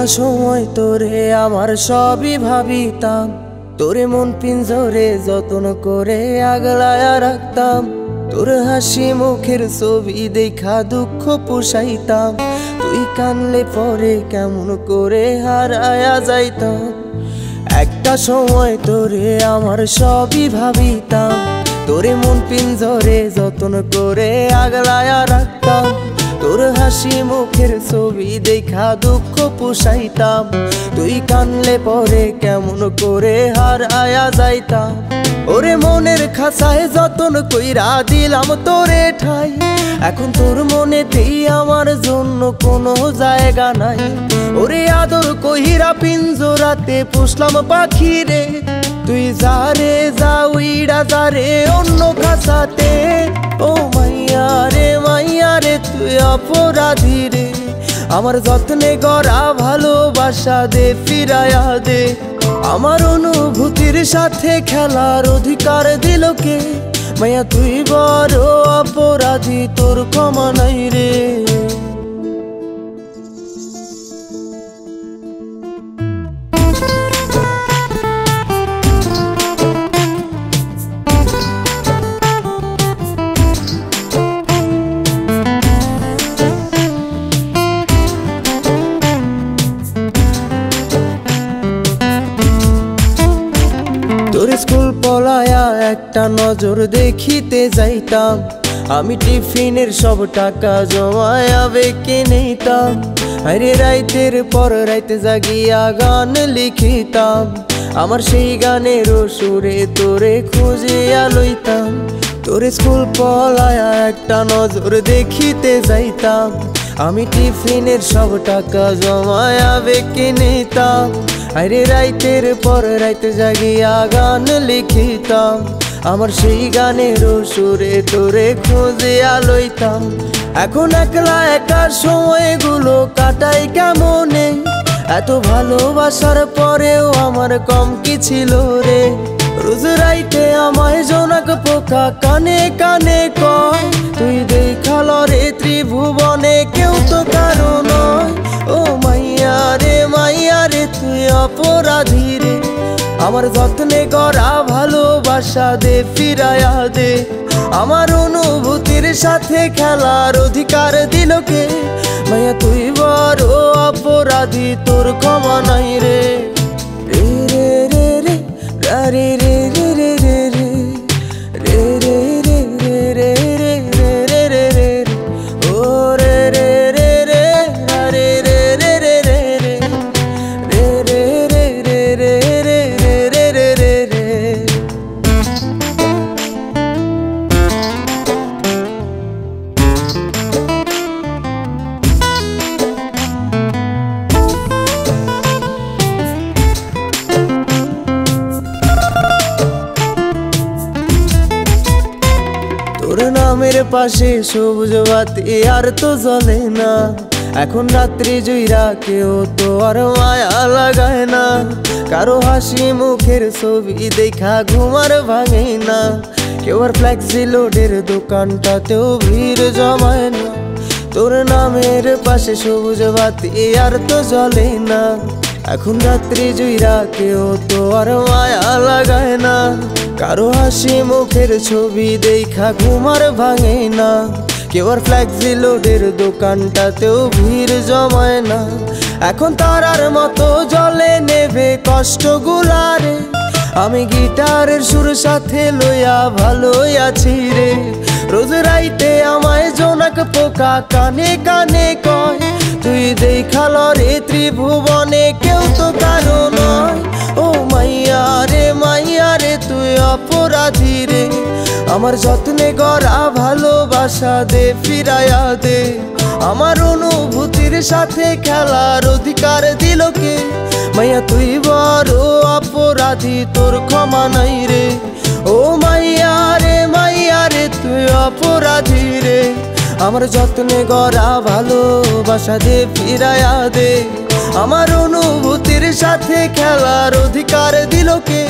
একটা সময় তোরে আমার সবই ভাবিতাম, তোরে মন পিঞ্জরে যত্ন করে আগলায়া রাখতাম। তোর হাসি মুখের ছবি দেখা দুঃখ পোষাইতাম, তুই কানলে পরে কেমন করে হারায়া যাইতাম। একটা সময় তোরে আমার সবই ভাবিতাম, তোরে মন পিঞ্জরে যত্ন করে আগলায়া রাখতাম। তোর হাসি মুখের ছবি দেখা দুঃখ পোষাইতাম, তুই কানলে পরে কেমন করে হারায়া যাইতাম। ওরে মনের খাঁচায় যতন কইরা দিলাম তোরে ঠাই, এখন তোর মনেতেই আমার জন্য কোনো জায়গা নাই। ওরে আদর কইরা পিঞ্জরাতে পুষলাম পাখি রে, তুই যারে যা উইড়া যারে অন্য খাঁচাতে। ও মাইয়া রে তুই অপরাধী রে, আমার যত্নে গড়া ভালোবাসা দে ফিরায়া দে। আমার অনুভূতির সাথে খেলার অধিকার দিল কে? মাইয়া তুই বড় অপরাধী, তোর ক্ষমা নাই রে। তোর স্কুল পলায়া একটা নজর দেখিতে যাইতাম, আমি টিফিনের সব টাকা জমায়া বেঁকে নিতাম। আরে রাইতের পর রাইতে জাগিয়া গান লিখিতাম, আমার সেই গানের সুরে তোরে খুঁজিয়া লইতাম। তোর স্কুল পলায়া একটা নজর দেখিতে যাইতাম, আমি টিফিনের সব টাকা জমায়া বেঁকে নিতাম। আরে রাইতের পর রাইতে জাগিয়া গান লিখিতাম, আমার সেই গানের সুরে তোরে খুঁজিয়া লইতাম। এখন একলা একা সময়গুলো কাটাই কেমনে, এত ভালোবাসার পরেও আমার কম কি ছিল রে। রোজ রাইতে আমায় জোনাক পোকা কানে কানে কয়, তুই দেখাল রে ত্রিভুবনে কেউ তো কারো নয়। ও মাইয়া রে তুই অপরাধী রে, আমার যত্নে গড়া ভালোবাসা দে ফিরায়া দে। আমার অনুভূতির সাথে খেলার অধিকার দিল কে? মাইয়া তুই বড় অপরাধী, তোর ক্ষমা নাই রে। রে রে রে রে রে রে রে রে রে রে রে রে রে রে রে রে রে রে ও রে রে রে রে রে রে রে রে রে রে রে রে রে রে রে রে। তোর নামের পাশে সবুজ বাতি আর তো জ্বলে না, এখন রাত্রি জুইরা কেউ তো আর মায়া লাগায় না। কারো হাসি মুখের ছবি দেখা ঘুমার ভাঙে না, কেউ আর ফ্লেক্সি লোডের দোকানটাতেও ভিড় জমায় না। তোর নামের পাশে সবুজ বাতি আর তো জ্বলে না, এখন রাত্রি জুইরা কেউ তো আর মায়া লাগায় না। কারো হাসি মুখের ছবি দেখা ঘুমার ভাঙে না, কেউ আর ফ্লেক্সি লোডের দোকানটাতেও ভিড় জমায় না। এখন তারার মতো জলে নেবে কষ্টগুলারে, আমি গিটারের সুর সাথে লইয়া ভালোই আছি রে। রোজ রাইতে আমায় জোনাক পোকা কানে কানে কয়, তুই দেখাল রে ত্রিভুবনে কেউ তো কারো নয়। ও মাইয়া রে তুই অপরাধী রে, আমার যত্নে গড়া ভালোবাসা দে ফিরায়া দে। আমার অনুভূতির সাথে খেলার অধিকার দিল কে? মাইয়া তুই বড় অপরাধী তোর ক্ষমা নাই রে। ও মাইয়া রে তুই অপরাধী রে। আমার যত্নে গড়া ভালোবাসা দে ফিরায়া দে। আমার অনুভূতির সাথে খেলার অধিকার দিল কে?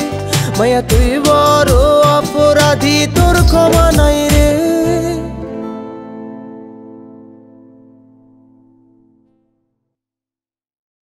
মাইয়া তুই বড় অপরাধী তোর ক্ষমা নাই